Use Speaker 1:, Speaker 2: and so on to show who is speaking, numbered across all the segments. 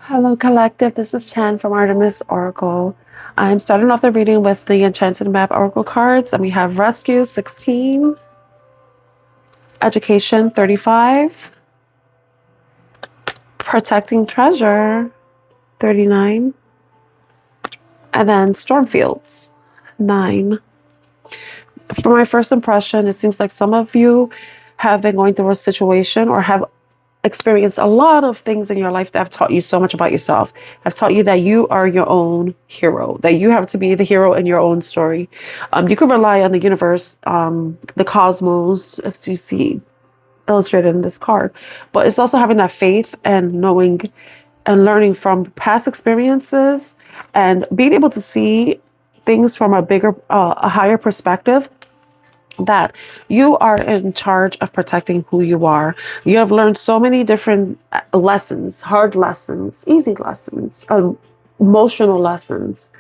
Speaker 1: Hello, Collective. This is Chan from Artemis Oracle. I'm starting off the reading with the Enchanted Map Oracle cards, and we have Rescue 16, Education 35, Protecting Treasure 39, and then Stormfields 9. For my first impression, it seems like some of you have been going through a situation or have experienced a lot of things in your life that have taught you so much about yourself. Have taught you that you are your own hero, that you have to be the hero in your own story. You can rely on the universe, the cosmos, if you see illustrated in this card, but it's also having that faith and knowing and learning from past experiences and being able to see things from a higher perspective, that you are in charge of protecting who you are. You have learned so many different lessons, hard lessons, easy lessons, emotional lessons,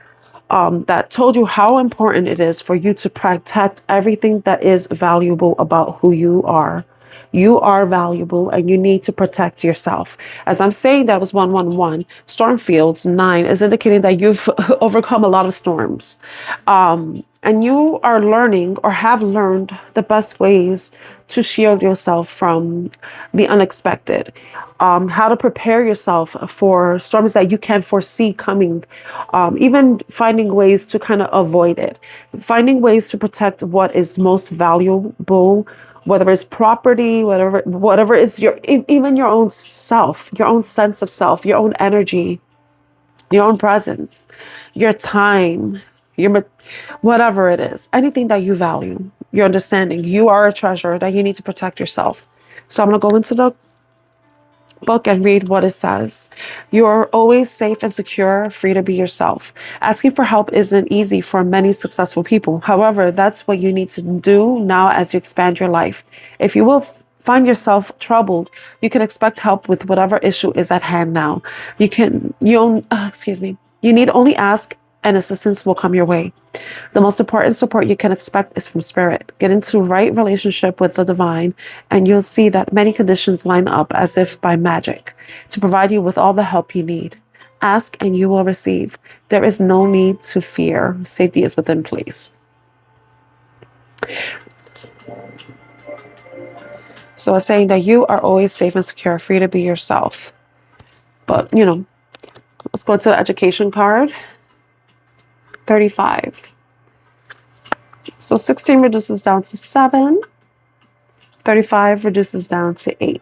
Speaker 1: that told you how important it is for you to protect everything that is valuable about who you are. You are valuable and you need to protect yourself. As I'm saying, that was 111. Stormfields 9 is indicating that you've overcome a lot of storms. And you are learning or have learned the best ways to shield yourself from the unexpected. How to prepare yourself for storms that you can't foresee coming, even finding ways to kind of avoid it, finding ways to protect what is most valuable, whether it's property, whatever is even your own self, your own sense of self, your own energy, your own presence, your time, whatever it is, anything that you value, your understanding. You are a treasure that you need to protect yourself. So I'm going to go into the book and read what it says. You are always safe and secure, free to be yourself. Asking for help isn't easy for many successful people. However, that's what you need to do now as you expand your life. If you will find yourself troubled, you can expect help with whatever issue is at hand now. You need only ask and assistance will come your way. The most important support you can expect is from spirit. Get into right relationship with the divine, and you'll see that many conditions line up as if by magic to provide you with all the help you need. Ask and you will receive. There is no need to fear. Safety is within place. So it's saying that you are always safe and secure, free to be yourself. But, let's go to the education card. 35. So 16 reduces down to 7. 35 reduces down to 8.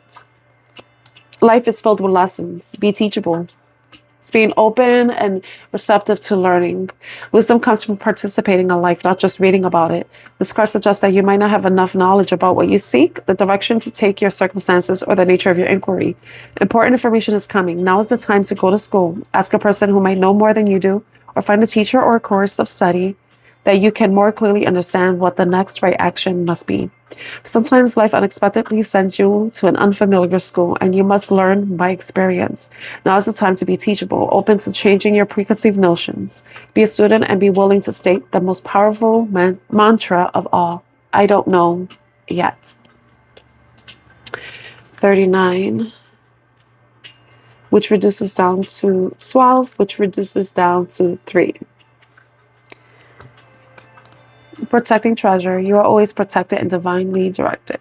Speaker 1: Life is filled with lessons. Be teachable. It's being open and receptive to learning. Wisdom comes from participating in life, not just reading about it. This card suggests that you might not have enough knowledge about what you seek, the direction to take your circumstances, or the nature of your inquiry. Important information is coming. Now is the time to go to school. Ask a person who might know more than you do, or find a teacher or a course of study that you can more clearly understand what the next right action must be. Sometimes life unexpectedly sends you to an unfamiliar school, and you must learn by experience. Now is the time to be teachable, open to changing your preconceived notions. Be a student and be willing to state the most powerful mantra of all: I don't know yet. 39, which reduces down to 12, which reduces down to 3. Protecting treasure. You are always protected and divinely directed.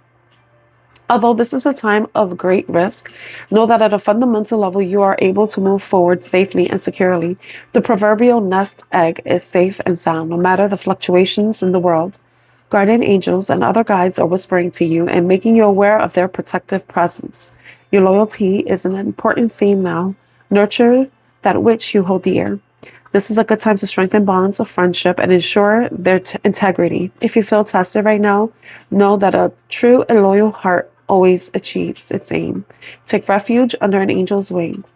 Speaker 1: Although this is a time of great risk, know that at a fundamental level, you are able to move forward safely and securely. The proverbial nest egg is safe and sound, no matter the fluctuations in the world. Guardian angels and other guides are whispering to you and making you aware of their protective presence. Your loyalty is an important theme now. Nurture that which you hold dear. This is a good time to strengthen bonds of friendship and ensure their integrity. If you feel tested right now, know that a true and loyal heart always achieves its aim. Take refuge under an angel's wings.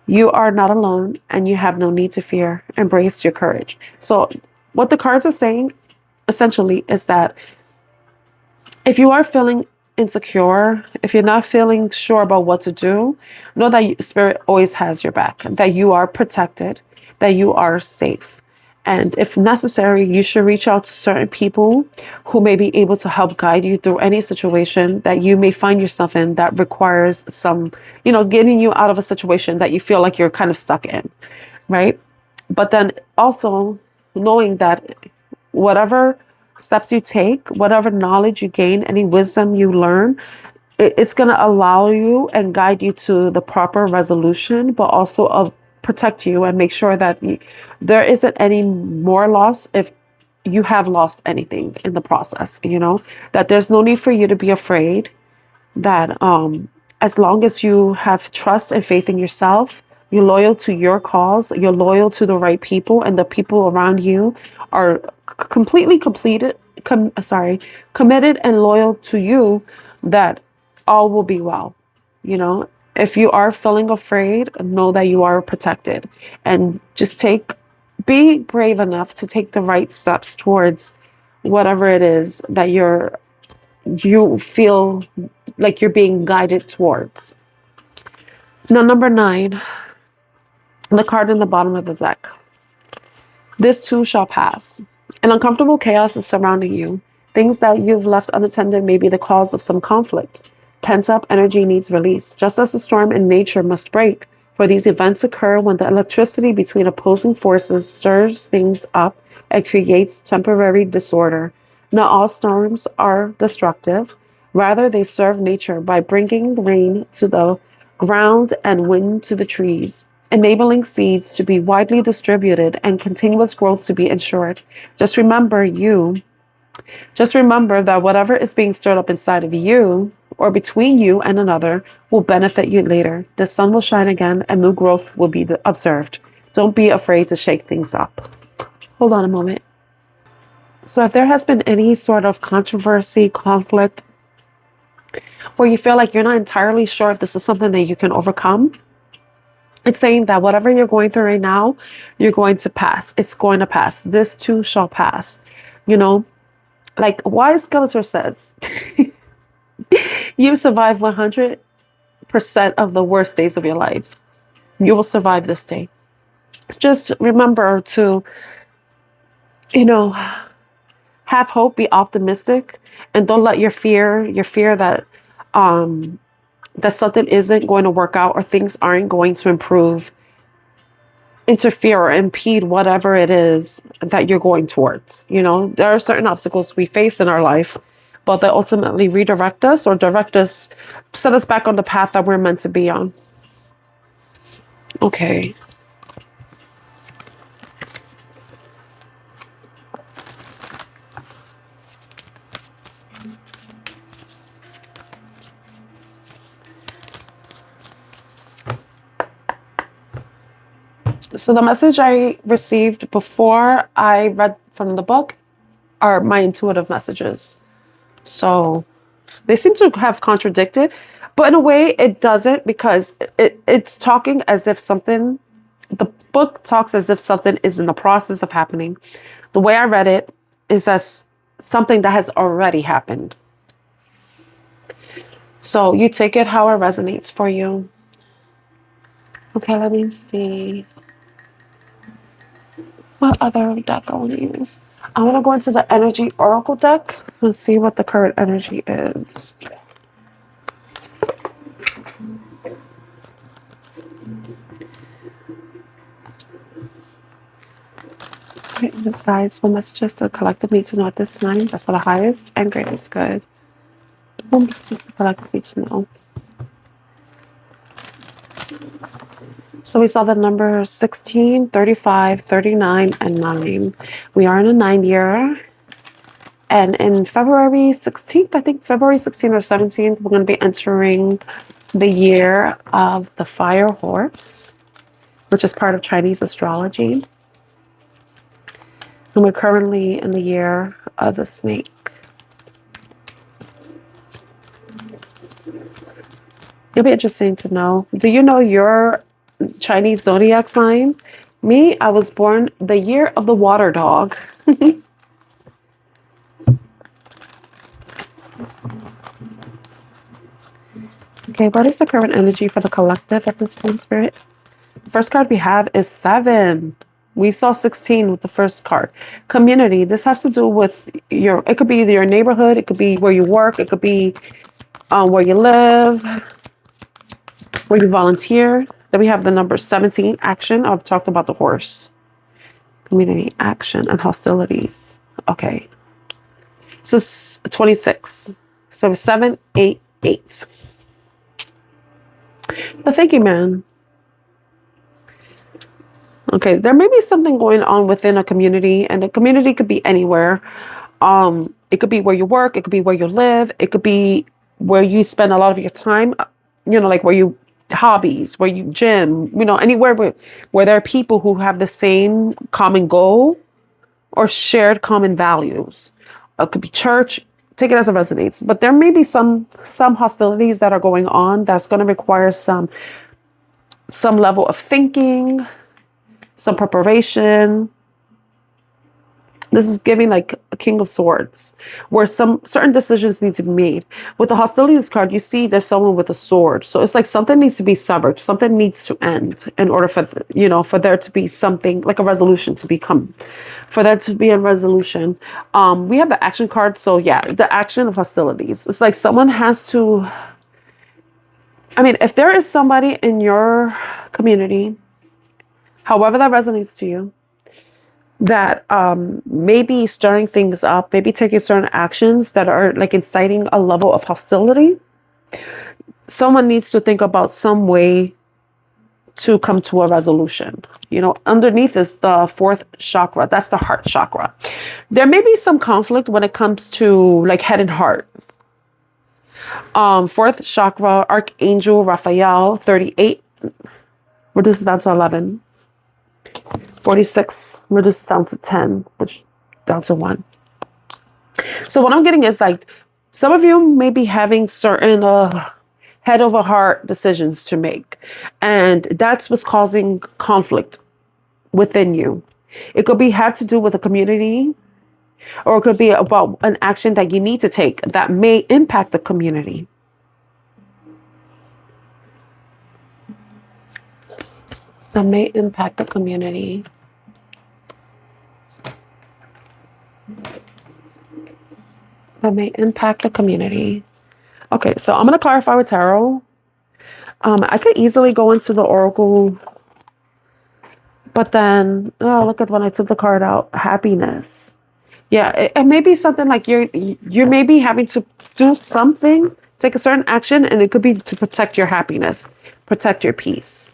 Speaker 1: You are not alone and you have no need to fear. Embrace your courage. So what the cards are saying essentially is that if you are feeling insecure, if you're not feeling sure about what to do, know that spirit always has your back, that you are protected, that you are safe. And if necessary, you should reach out to certain people who may be able to help guide you through any situation that you may find yourself in that requires some, getting you out of a situation that you feel like you're kind of stuck in, right? But then also knowing that whatever steps you take, whatever knowledge you gain, any wisdom you learn, it's going to allow you and guide you to the proper resolution, but also protect you and make sure that there isn't any more loss if you have lost anything in the process, that there's no need for you to be afraid, that as long as you have trust and faith in yourself, you're loyal to your cause, you're loyal to the right people, and the people around you are completely committed and loyal to you, that all will be well. If you are feeling afraid, know that you are protected, and just be brave enough to take the right steps towards whatever it is that you feel like you're being guided towards. Now, number 9, the card in the bottom of the deck. This too shall pass. An uncomfortable chaos is surrounding you. Things that you've left unattended may be the cause of some conflict. Pent-up energy needs release, just as a storm in nature must break. For these events occur when the electricity between opposing forces stirs things up and creates temporary disorder. Not all storms are destructive. Rather, they serve nature by bringing rain to the ground and wind to the trees, enabling seeds to be widely distributed and continuous growth to be ensured. Just remember that whatever is being stirred up inside of you or between you and another will benefit you later. The sun will shine again and new growth will be observed. Don't be afraid to shake things up. Hold on a moment. So if there has been any sort of controversy, conflict, where you feel like you're not entirely sure if this is something that you can overcome, it's saying that whatever you're going through right now, you're going to pass. It's going to pass. This too shall pass. Like Wise Skeletor says, you survive 100% of the worst days of your life. You will survive this day. Just remember to, have hope, be optimistic, and don't let your fear that that something isn't going to work out or things aren't going to improve interfere or impede whatever it is that you're going towards. There are certain obstacles we face in our life, but they ultimately redirect us or direct us, set us back on the path that we're meant to be on. Okay. So the message I received before I read from the book are my intuitive messages. So they seem to have contradicted, but in a way it doesn't, because it's talking as if the book talks as if something is in the process of happening. The way I read it is as something that has already happened. So you take it how it resonates for you. Okay, let me see. What other deck I want to use? I want to go into the Energy Oracle deck and see what the current energy is. This guides what messages the collective need to know at this time. That's for the highest and greatest good. What messages the collective need to know? So we saw the numbers 16, 35, 39, and 9. We are in a 9 year. And in February 16th, I think February 16th or 17th, we're going to be entering the year of the fire horse, which is part of Chinese astrology. And we're currently in the year of the snake. It'll be interesting to know. Do you know your Chinese zodiac sign? Me, I was born the year of the water dog. Okay, what is the current energy for the collective at this time, Spirit? The first card we have is 7. We saw 16 with the first card. Community. This has to do with it could be your neighborhood. It could be where you work. It could be where you live, where you volunteer. Then we have the number 17, action. I've talked about the horse. Community, action, and hostilities. Okay. So 26. So we have 7, 8, 8. The thinking man. Okay, there may be something going on within a community, and the community could be anywhere. It could be where you work, it could be where you live, it could be where you spend a lot of your time, like where you hobbies, where you gym, anywhere where there are people who have the same common goal or shared common values. It could be church, take it as it resonates. But there may be some hostilities that are going on that's going to require some level of thinking, some preparation. This is giving like a King of Swords, where some certain decisions need to be made. With the hostilities card, you see there's someone with a sword. So it's like something needs to be severed. Something needs to end in order for, for there to be something like a resolution to become, for there to be a resolution. We have the action card. So yeah, the action of hostilities. It's like someone has to, if there is somebody in your community, however that resonates to you, that maybe stirring things up, maybe taking certain actions that are like inciting a level of hostility, someone needs to think about some way to come to a resolution. Underneath is the fourth chakra. That's the heart chakra. There may be some conflict when it comes to like head and heart. Fourth chakra, Archangel Raphael, 38, reduces down to 11. 46 reduces down to 10, which down to 1. So what I'm getting is like some of you may be having certain head over heart decisions to make, and that's what's causing conflict within you. It could have to do with a community, or it could be about an action that you need to take that may impact the community. That may impact the community. That may impact the community. Okay, so I'm going to clarify with tarot. I could easily go into the oracle, but then, look at when I took the card out, happiness. Yeah, it may be something like you're maybe having to do something, take a certain action, and it could be to protect your happiness, protect your peace.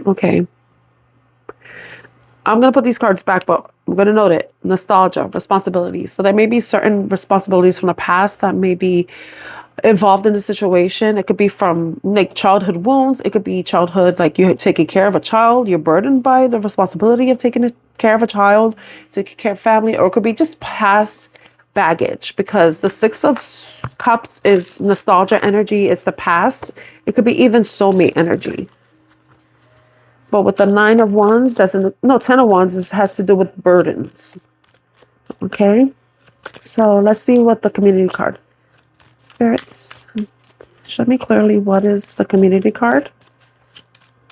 Speaker 1: Okay. I'm going to put these cards back, but I'm going to note it. Nostalgia, responsibilities. So there may be certain responsibilities from the past that may be involved in the situation. It could be from like childhood wounds. It could be childhood, like you're taking care of a child. You're burdened by the responsibility of taking care of a child, taking care of family, or it could be just past baggage, because the Six of Cups is nostalgia energy. It's the past. It could be even soulmate energy. But with the 9 of Wands, 10 of Wands has to do with burdens. Okay. So let's see what the community card. Spirits, show me clearly what is the community card.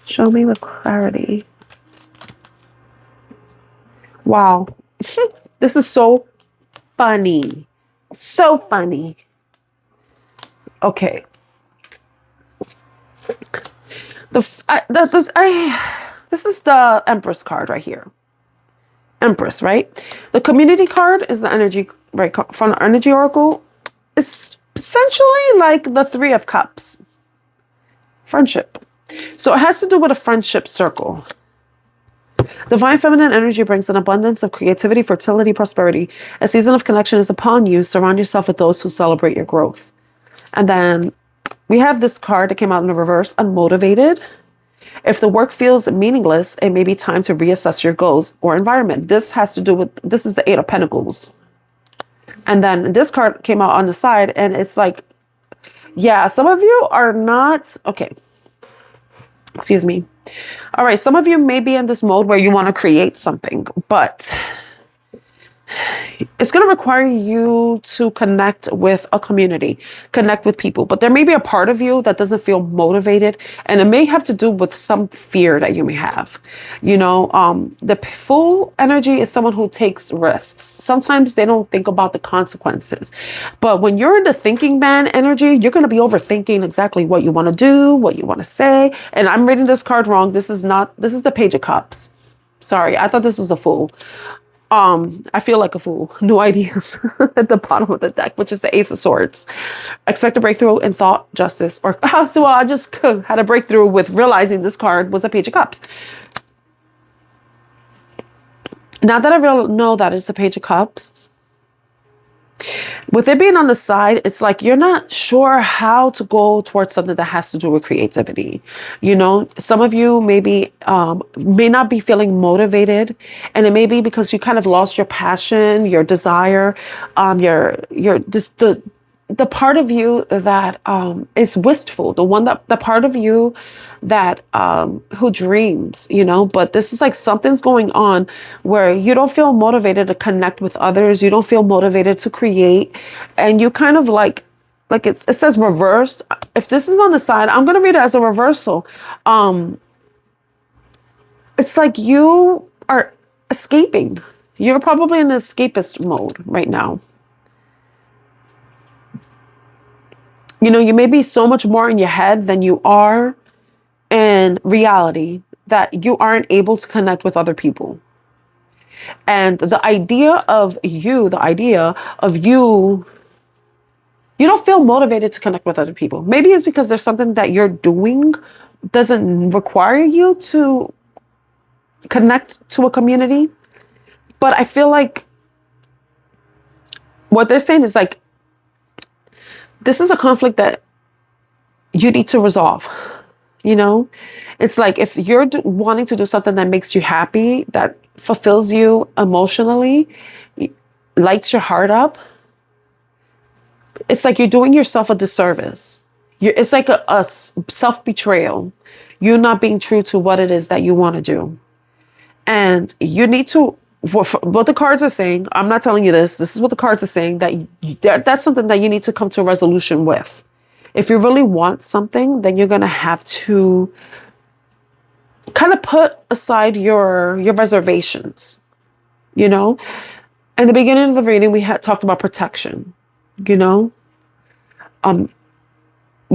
Speaker 1: Show me with clarity. Wow. This is so funny. So funny. Okay. This is the Empress card right here. Empress, right? The community card is the energy, right, from the energy oracle. It's essentially like the Three of Cups. Friendship. So it has to do with a friendship circle. Divine feminine energy brings an abundance of creativity, fertility, prosperity. A season of connection is upon you. Surround yourself with those who celebrate your growth. And then we have this card that came out in the reverse, unmotivated. If the work feels meaningless, it may be time to reassess your goals or environment. This has to do with, this is the Eight of Pentacles. And then this card came out on the side, and it's like, yeah, some of you are not, okay. Excuse me. All right, some of you may be in this mode where you want to create something, but it's going to require you to connect with a community, connect with people. But there may be a part of you that doesn't feel motivated, and it may have to do with some fear that you may have. The Fool energy is someone who takes risks. Sometimes they don't think about the consequences. But when you're in the thinking man energy, you're going to be overthinking exactly what you want to do, what you want to say. And I'm reading this card wrong. This is the Page of Cups. Sorry, I thought this was the Fool. I feel like a fool. New ideas at the bottom of the deck, which is the Ace of Swords. Expect a breakthrough in thought, justice, or so I just had a breakthrough with realizing this card was a Page of Cups. Now that I know that it's a Page of Cups, with it being on the side, it's like you're not sure how to go towards something that has to do with creativity. Some of you maybe may not be feeling motivated, and it may be because you kind of lost your passion, your desire, your just the part of you that is wistful, the part of you that who dreams, but this is like something's going on where you don't feel motivated to connect with others, you don't feel motivated to create, and you kind of like it says reversed. If this is on the side, I'm going to read it as a reversal. It's like you are escaping. You're probably in an escapist mode right now. You may be so much more in your head than you are in reality, that you aren't able to connect with other people. And the idea of you don't feel motivated to connect with other people. Maybe it's because there's something that you're doing doesn't require you to connect to a community. But I feel like what they're saying is like, this is a conflict that you need to resolve. It's like if you're wanting to do something that makes you happy, that fulfills you emotionally, lights your heart up, it's like you're doing yourself a disservice. It's like a self-betrayal. You're not being true to what it is that you want to do. And you need to, what the cards are saying, I'm not telling you this is what the cards are saying, that's something that you need to come to a resolution with. If you really want something, then you're going to have to kind of put aside your reservations. In the beginning of the reading, we had talked about protection. We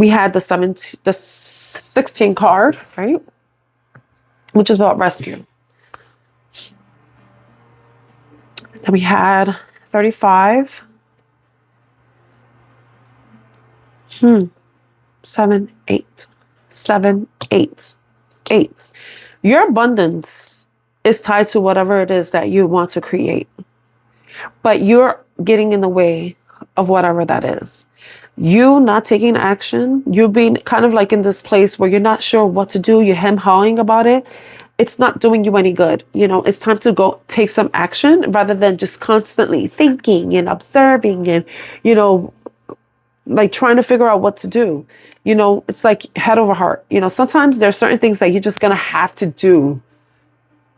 Speaker 1: had the 16 card, right? Which is about rescue. Then we had 35. 7, 8. 7, 8. 8. Your abundance is tied to whatever it is that you want to create. But you're getting in the way of whatever that is. You not taking action, you being kind of like in this place where you're not sure what to do, you're hem-hawing about it. It's not doing you any good. It's time to go take some action rather than just constantly thinking and observing and, like trying to figure out what to do. It's like head over heart. Sometimes there's certain things that you're just going to have to do,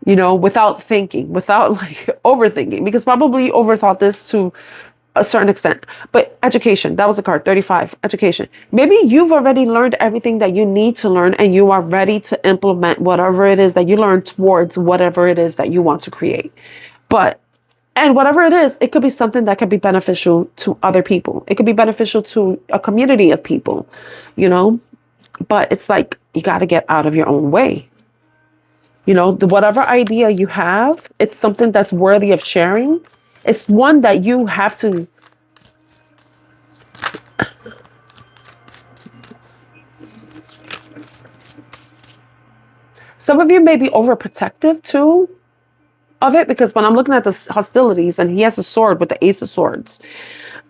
Speaker 1: without thinking, without like overthinking, because probably you overthought this to a certain extent. But education, that was a card, 35, education. Maybe you've already learned everything that you need to learn and you are ready to implement whatever it is that you learn towards whatever it is that you want to create. And whatever it is, it could be something that could be beneficial to other people. It could be beneficial to a community of people, but it's like, you got to get out of your own way. Whatever idea you have, it's something that's worthy of sharing. It's one that you have to some of you may be overprotective too of it, because when I'm looking at the hostilities and he has a sword with the Ace of Swords,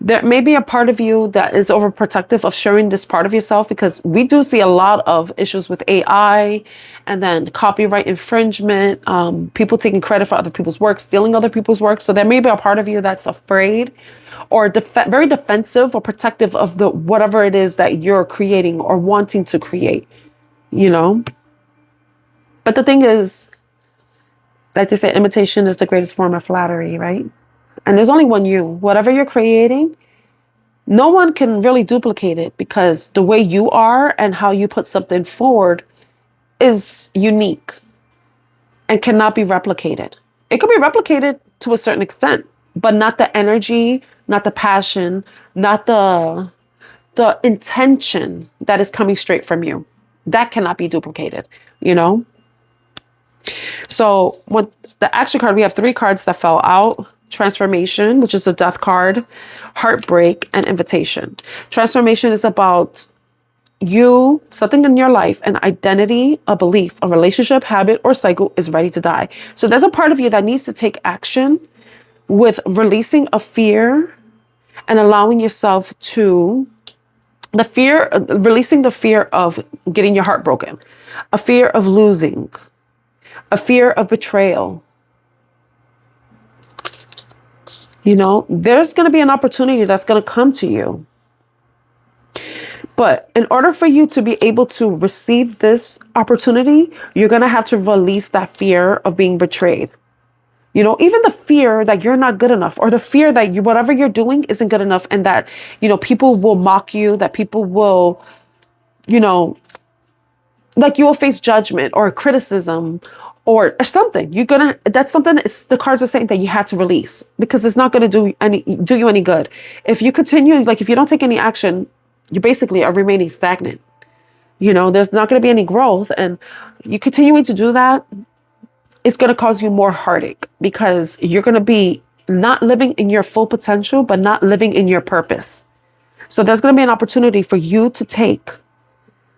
Speaker 1: there may be a part of you that is overprotective of sharing this part of yourself, because we do see a lot of issues with AI and then copyright infringement, people taking credit for other people's work, stealing other people's work. So there may be a part of you that's afraid or very defensive or protective of the whatever it is that you're creating or wanting to create, But the thing is, like they say, imitation is the greatest form of flattery, right? And there's only one you. Whatever you're creating, no one can really duplicate it because the way you are and how you put something forward is unique and cannot be replicated. It can be replicated to a certain extent, but not the energy, not the passion, not the intention that is coming straight from you. That cannot be duplicated, you know? So with the action card, we have 3 cards that fell out. Transformation, which is a death card, heartbreak, and invitation. Transformation is about you, something in your life, an identity, a belief, a relationship, habit, or cycle is ready to die. So there's a part of you that needs to take action with releasing a fear and allowing yourself to releasing the fear of getting your heart broken, a fear of losing, a fear of betrayal. You know, there's going to be an opportunity that's going to come to you. But in order for you to be able to receive this opportunity, you're going to have to release that fear of being betrayed. You know, even the fear that you're not good enough, or the fear that whatever you're doing isn't good enough, and that, you know, people will mock you, that people will, you know, like you will face judgment or criticism or something. That's something the cards are saying that you have to release, because it's not going to do you any good. If you continue, like if you don't take any action, you basically are remaining stagnant. You know, there's not going to be any growth, and you continuing to do that, it's going to cause you more heartache, because you're going to be not living in your full potential, but not living in your purpose. So there's going to be an opportunity for you to take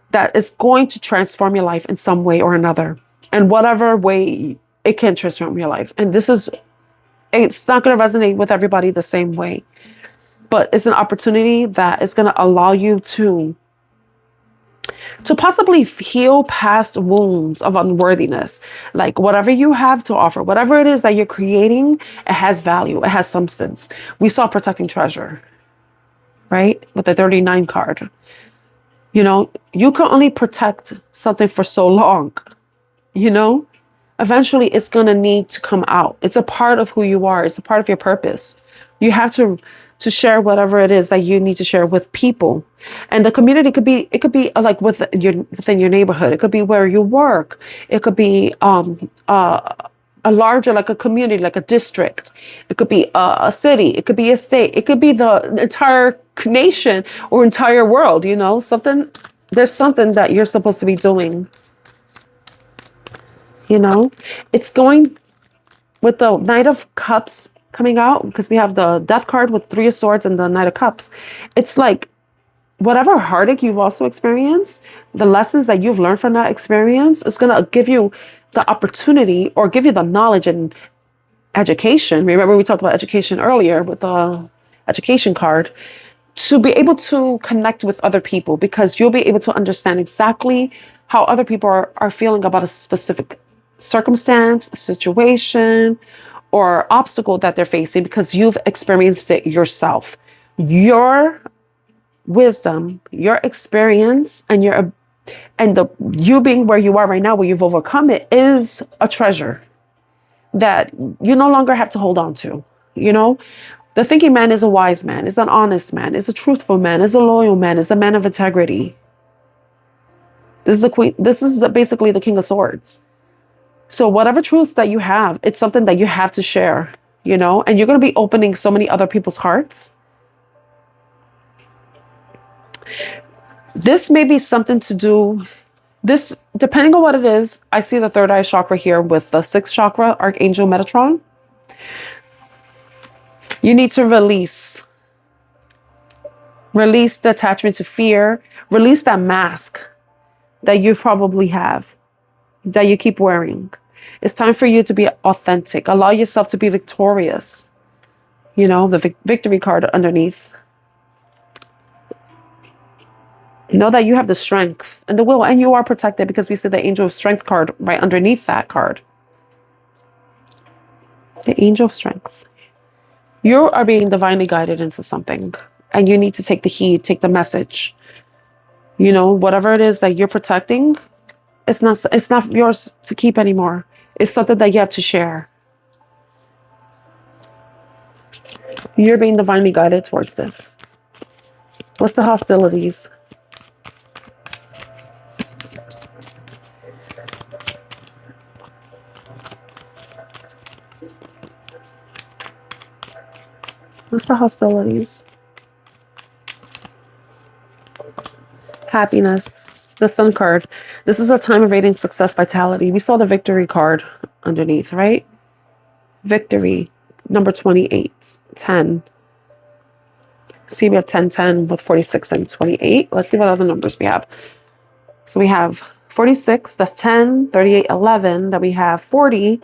Speaker 1: that is going to transform your life in some way or another, and whatever way it can transform your life. And it's not going to resonate with everybody the same way, but it's an opportunity that is going to allow you to possibly heal past wounds of unworthiness. Like whatever you have to offer, whatever it is that you're creating, it has value, it has substance. We saw protecting treasure, right? With the 39 card. You know, you can only protect something for so long, you know? Eventually it's going to need to come out. It's a part of who you are. It's a part of your purpose. You have to share whatever it is that you need to share with people. And the community could be like within your neighborhood. It could be where you work. It could be a larger, like a community, like a district. It could be a city. It could be a state. It could be the entire nation or entire world, you know, there's something that you're supposed to be doing. You know, it's going with the Knight of Cups coming out, because we have the Death card with 3 of Swords and the Knight of Cups. It's like whatever heartache you've also experienced, the lessons that you've learned from that experience is going to give you the opportunity, or give you the knowledge and education. Remember, we talked about education earlier with the education card, to be able to connect with other people, because you'll be able to understand exactly how other people are feeling about a specific circumstance, situation, or obstacle that they're facing, because you've experienced it yourself. Your wisdom, your experience, and you being where you are right now, where you've overcome it, is a treasure that you no longer have to hold on to. You know, the thinking man is a wise man, is an honest man, is a truthful man, is a loyal man, is a man of integrity. This is the queen. This is basically the King of Swords. So whatever truths that you have, it's something that you have to share, you know, and you're going to be opening so many other people's hearts. This may be something to do, depending on what it is. I see the third eye chakra here with the 6th chakra, Archangel Metatron. You need to release the attachment to fear, release that mask that you probably have, that you keep wearing. It's time for you to be authentic. Allow yourself to be victorious. You know, the victory card underneath. Know that you have the strength and the will, and you are protected, because we see the Angel of Strength card right underneath that card. The Angel of Strength. You are being divinely guided into something, and you need to take the heed, take the message. You know, whatever it is that you're protecting, it's not yours to keep anymore. It's something that you have to share. You're being divinely guided towards this. What's the hostilities? What's the hostilities? Happiness. The Sun card. This is a time of radiant success, vitality. We saw the victory card underneath, right? Victory. Number 28. 10. See, we have 10, 10 with 46 and 28. Let's see what other numbers we have. So we have 46, that's 10, 38, 11. Then we have 40,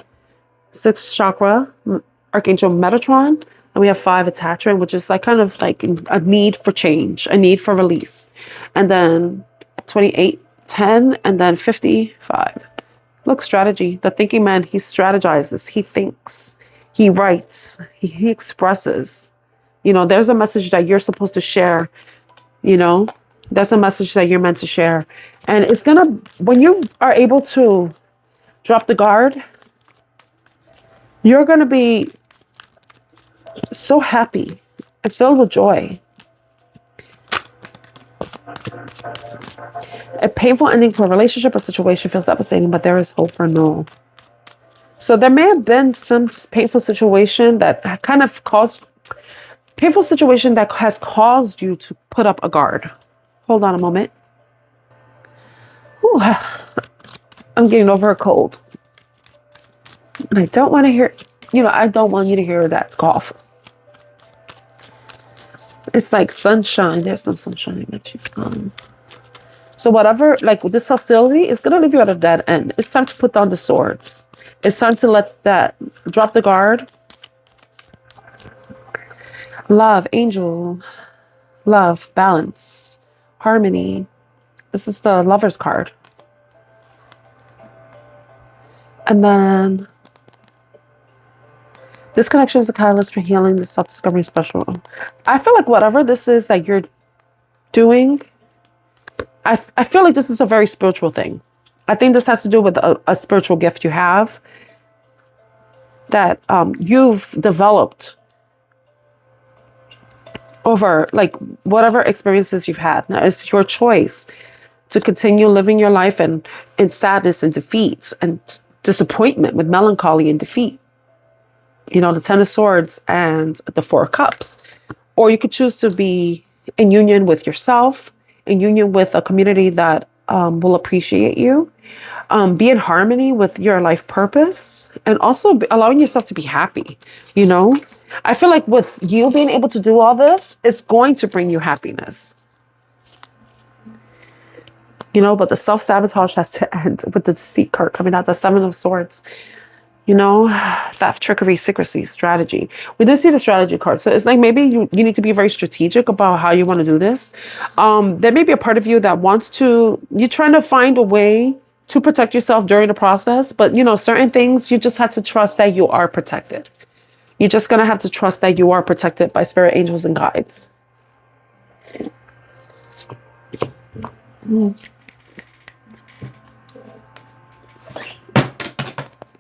Speaker 1: 6th chakra, Archangel Metatron. And we have 5, attachment, which is like kind of like a need for change, a need for release. And then 28, 10, and then 55. Look, strategy. The thinking man, he strategizes, he thinks, he writes, he expresses. You know, there's a message that you're supposed to share, you know. That's a message that you're meant to share. And it's going to, when you are able to drop the guard, you're going to be so happy and filled with joy. A painful ending to a relationship or situation feels devastating, but there is hope for no. So there may have been some painful situation that kind of caused, painful situation that has caused you to put up a guard. Hold on a moment. Ooh, I'm getting over a cold. And I don't want to hear, you know, I don't want you to hear that cough. It's like sunshine. There's no sunshine that she's gone. So whatever, like this hostility is going to leave you at a dead end. It's time to put down the swords. It's time to let that, drop the guard. Love, angel, love, balance, harmony. This is the Lover's card. And then this connection is a catalyst for healing, the self-discovery special. I feel like whatever this is that you're doing, I feel like this is a very spiritual thing. I think this has to do with a spiritual gift you have that you've developed over like whatever experiences you've had. Now it's your choice to continue living your life in sadness and defeat and disappointment, with melancholy and defeat. You know, the 10 of Swords and the 4 of Cups. Or you could choose to be in union with yourself, in union with a community that will appreciate you, be in harmony with your life purpose, and also allowing yourself to be happy. You know, I feel like with you being able to do all this, it's going to bring you happiness. You know, but the self-sabotage has to end with the deceit card coming out, the 7 of Swords. You know, theft, trickery, secrecy, strategy. We did see the strategy card. So it's like maybe you need to be very strategic about how you want to do this. There may be a part of you that wants to, you're trying to find a way to protect yourself during the process. But, you know, certain things, you just have to trust that you are protected. You're just going to have to trust that you are protected by spirit, angels, and guides.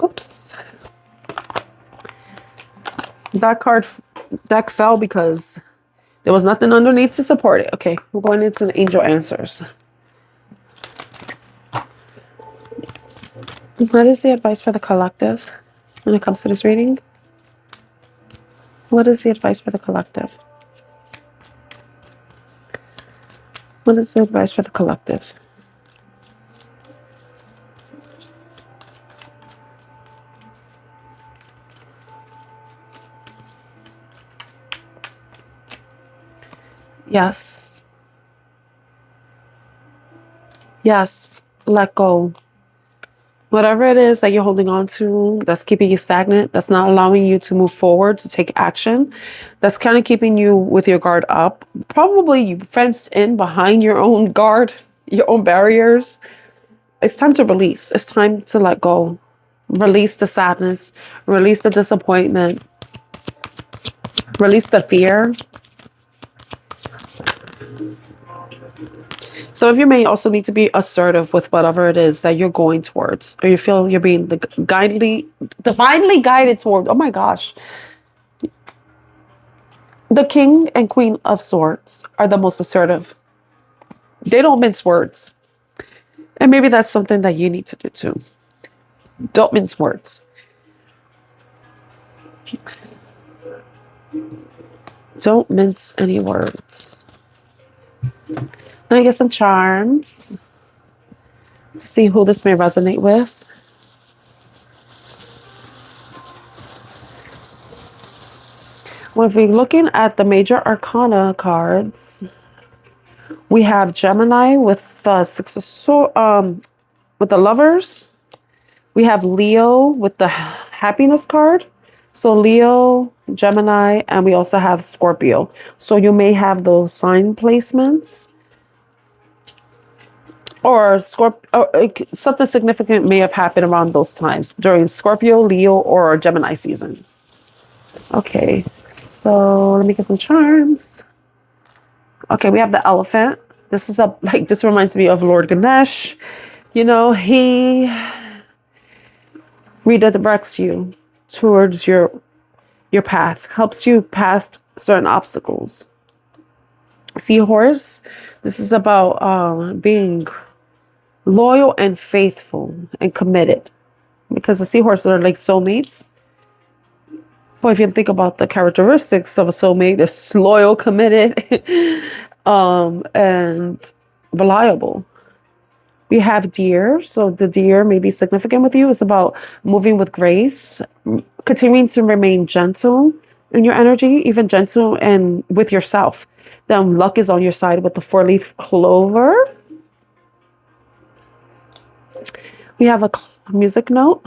Speaker 1: Oops. That card, deck fell because there was nothing underneath to support it. Okay, we're going into the angel answers. What is the advice for the collective when it comes to this reading? What is the advice for the collective? What is the advice for the collective? Yes. Yes. Let go. Whatever it is that you're holding on to, that's keeping you stagnant, that's not allowing you to move forward, to take action, that's kind of keeping you with your guard up. Probably you fenced in behind your own guard, your own barriers. It's time to release. It's time to let go. Release the sadness. Release the disappointment. Release the fear. Some of you may also need to be assertive with whatever it is that you're going towards, or you feel you're being divinely guided toward. Oh my gosh. The King and Queen of Swords are the most assertive. They don't mince words. And maybe that's something that you need to do too. Don't mince words. Don't mince any words. Let me get some charms to see who this may resonate with. Well, if we're looking at the major arcana cards, we have Gemini with the Six of Swords, with the Lovers. We have Leo with the Happiness card. So Leo, Gemini, and we also have Scorpio. So you may have those sign placements. Or something significant may have happened around those times during Scorpio, Leo, or Gemini season. Okay, so let me get some charms. Okay, we have the Elephant. This is this reminds me of Lord Ganesh. You know, he redirects you towards your path, helps you past certain obstacles. Seahorse, this is about being loyal and faithful and committed, because the seahorses are like soulmates. Well, if you think about the characteristics of a soulmate, they're loyal, committed, and reliable. We have Deer. So the Deer may be significant with you. It's about moving with grace, continuing to remain gentle in your energy, even gentle and with yourself. Then luck is on your side with the 4-leaf clover. We have a music note.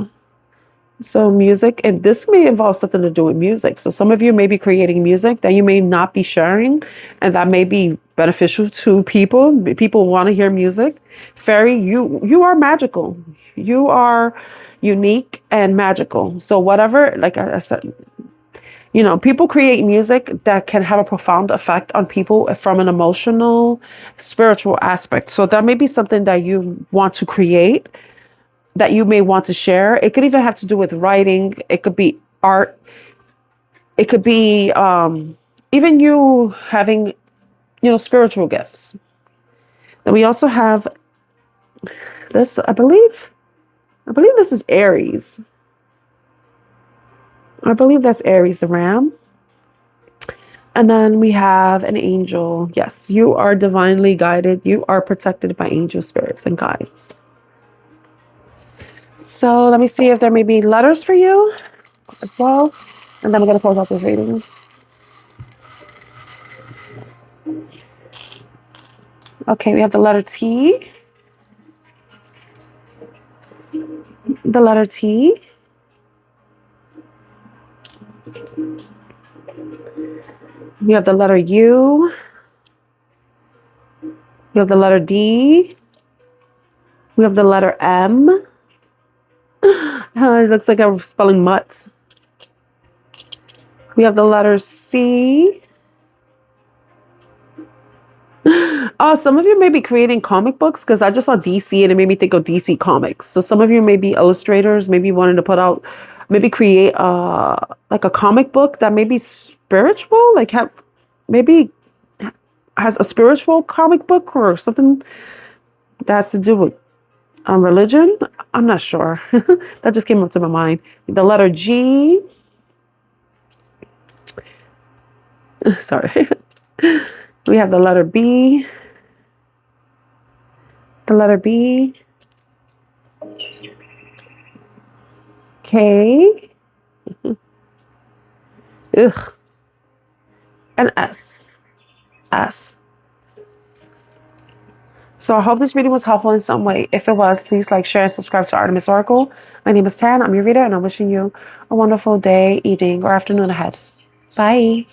Speaker 1: So music, and this may involve something to do with music. So some of you may be creating music that you may not be sharing, and that may be beneficial to people. People want to hear music. Fairy, you are magical. You are unique and magical. So whatever, like I said, you know, people create music that can have a profound effect on people from an emotional, spiritual aspect. So that may be something that you want to create, that you may want to share. It could even have to do with writing. It could be art. It could be even you having, you know, spiritual gifts. Then we also have this, I believe this is Aries. I believe that's Aries, the ram. And then we have an angel. Yes, you are divinely guided. You are protected by angel spirits and guides. So let me see if there may be letters for you as well. And then we're going to close out this reading. Okay, we have the letter T. The letter T. We have the letter U. We have the letter D. We have the letter M. It looks like I'm spelling mutts. We have the letter C. Some of you may be creating comic books, because I just saw DC and it made me think of DC Comics. So some of you may be illustrators, maybe wanting to put out, maybe create like a comic book that may be spiritual, like maybe has a spiritual comic book or something that has to do with religion. I'm not sure. That just came up to my mind. The letter G. Sorry. We have the letter B. The letter B. K. Ugh. And S. S. So I hope this reading was helpful in some way. If it was, please like, share, and subscribe to Artemis Oracle. My name is Tan. I'm your reader, and I'm wishing you a wonderful day, evening, or afternoon ahead. Bye.